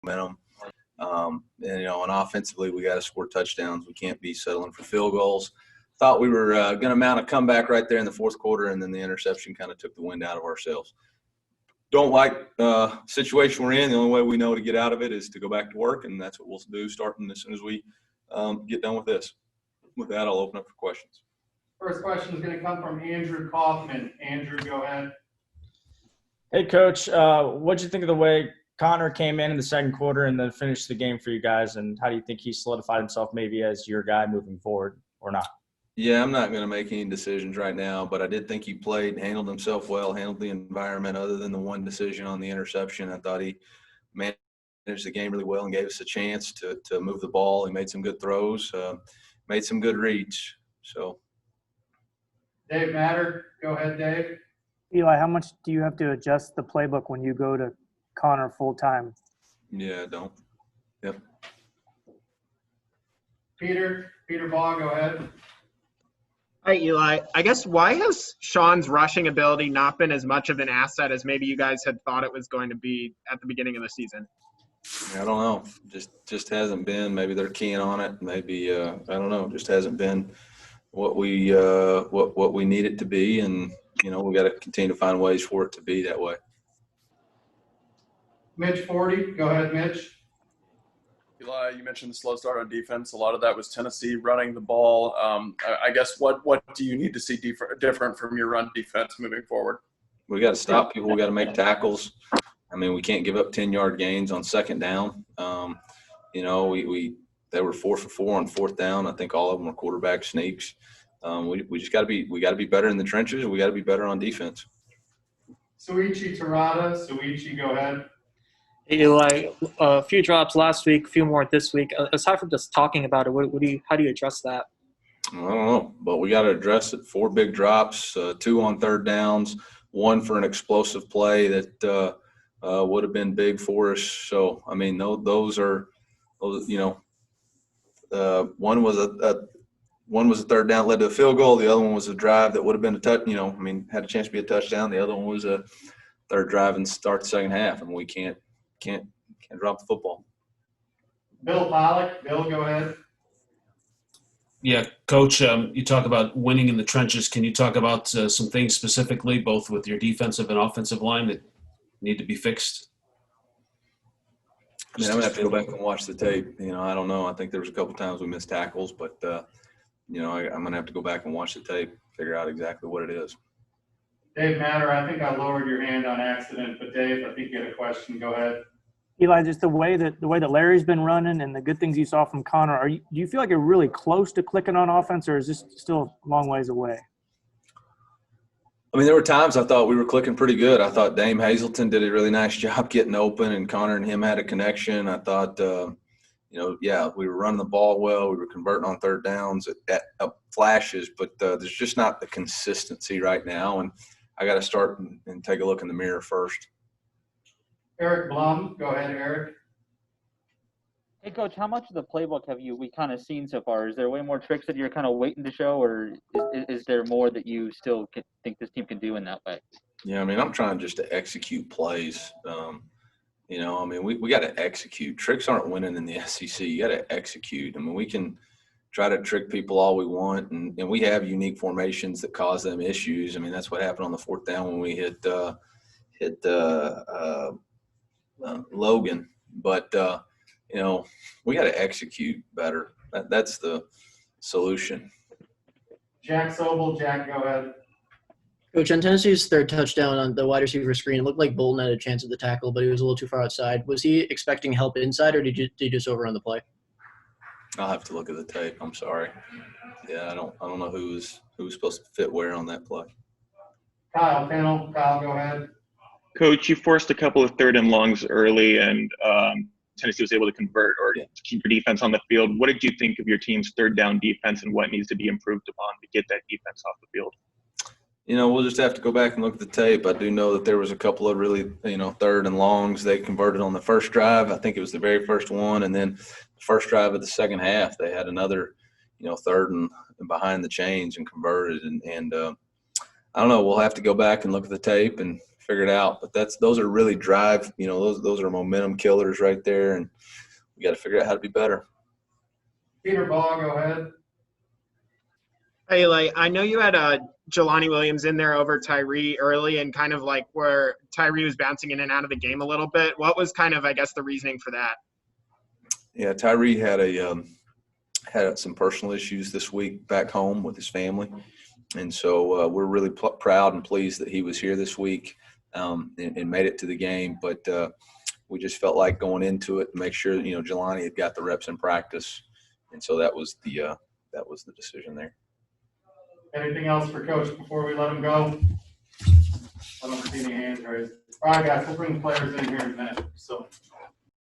momentum. And offensively, we got to score touchdowns. We can't be settling for field goals. Thought we were going to mount a comeback right there in the fourth quarter, and then the interception kind of took the wind out of our sails. Don't like the situation we're in. The only way we know to get out of it is to go back to work, and that's what we'll do starting as soon as we get done with this. With that, I'll open up for questions. First question is going to come from Andrew Kaufman. Andrew, go ahead. Hey, Coach. What did you think of the way Connor came in the second quarter and then finished the game for you guys, and how do you think he solidified himself maybe as your guy moving forward or not? Yeah, I'm not going to make any decisions right now, but I did think he played, handled himself well, handled the environment other than the one decision on the interception. I thought he managed the game really well and gave us a chance to move the ball. He made some good throws, made some good reads. So, Dave Matter, go ahead, Dave. Eli, how much do you have to adjust the playbook when you go to Connor full-time? Yeah, I don't. Yep. Peter Baugh, go ahead. Hi, Eli. I guess why has Sean's rushing ability not been as much of an asset as maybe you guys had thought it was going to be at the beginning of the season? I don't know. Just hasn't been. Maybe they're keying on it. Maybe I don't know. Just hasn't been what we need it to be, and we got to continue to find ways for it to be that way. Mitch Forty, go ahead, Mitch. Eli, you mentioned the slow start on defense. A lot of that was Tennessee running the ball. I guess what do you need to see different from your run defense moving forward? We got to stop people. We got to make tackles. I mean, we can't give up 10-yard gains on second down. They were 4 for 4 on fourth down. I think all of them were quarterback sneaks. We just got to be better in the trenches. We got to be better on defense. Suichi Terada. Suichi, go ahead. Hey, Eli, a few drops last week, a few more this week. Aside from just talking about it, how do you address that? I don't know, but we got to address it. 4 big drops, 2 on third downs, 1 for an explosive play that would have been big for us. So, I mean, those are, one was a third down, led to a field goal. The other one was a drive that would have been had a chance to be a touchdown. The other one was a third drive and start the second half, and we can't drop the football. Bill Pollock. Bill, go ahead. Yeah, Coach, you talk about winning in the trenches. Can you talk about some things specifically, both with your defensive and offensive line, that need to be fixed? I mean, I'm going to have to go back and watch the tape. I don't know. I think there was a couple times we missed tackles, but, I'm going to have to go back and watch the tape, figure out exactly what it is. Dave Matter, I think I lowered your hand on accident, but Dave, I think you had a question. Go ahead. Eli, just the way that Larry's been running and the good things you saw from Connor, do you feel like you're really close to clicking on offense, or is this still a long ways away? I mean, there were times I thought we were clicking pretty good. I thought Dame Hazelton did a really nice job getting open, and Connor and him had a connection. I thought, we were running the ball well. We were converting on third downs at flashes, but there's just not the consistency right now, and I got to start and take a look in the mirror first. Eric Blum, go ahead, Eric. Hey, Coach, how much of the playbook have we kind of seen so far? Is there way more tricks that you're kind of waiting to show, or is there more that you still think this team can do in that way? Yeah, I mean, I'm trying just to execute plays. We got to execute. Tricks aren't winning in the SEC. You got to execute. I mean, we can try to trick people all we want, and we have unique formations that cause them issues. I mean, that's what happened on the fourth down when we hit Logan. But, we got to execute better. That's the solution. Jack Sobel. Jack, go ahead. Coach, on Tennessee's third touchdown on the wide receiver screen, it looked like Bolton had a chance at the tackle, but he was a little too far outside. Was he expecting help inside, or did he just overrun the play? I'll have to look at the tape. I'm sorry. Yeah, I don't know who was supposed to fit where on that play. Kyle Pennell. Kyle, go ahead. Coach, you forced a couple of third and longs early, and Tennessee was able to convert or to keep your defense on the field. What did you think of your team's third down defense, and what needs to be improved upon to get that defense off the field? We'll just have to go back and look at the tape. I do know that there was a couple of really, third and longs they converted on the first drive. I think it was the very first one. And then the first drive of the second half, they had another, third and behind the chains and converted. And I don't know. We'll have to go back and look at the tape and figure it out. But those are really drive. Those are momentum killers right there, and we got to figure out how to be better. Peter Ball, go ahead. Hey, Eli, I know you had Jelani Williams in there over Tyree early and kind of like where Tyree was bouncing in and out of the game a little bit. What was kind of, I guess, the reasoning for that? Yeah, Tyree had some personal issues this week back home with his family. And so we're really proud and pleased that he was here this week and made it to the game. But we just felt like going into it to make sure, Jelani had got the reps in practice. And so that was the decision there. Anything else for Coach before we let him go? I don't see any hands raised. All right, guys, we'll bring the players in here in a minute. So.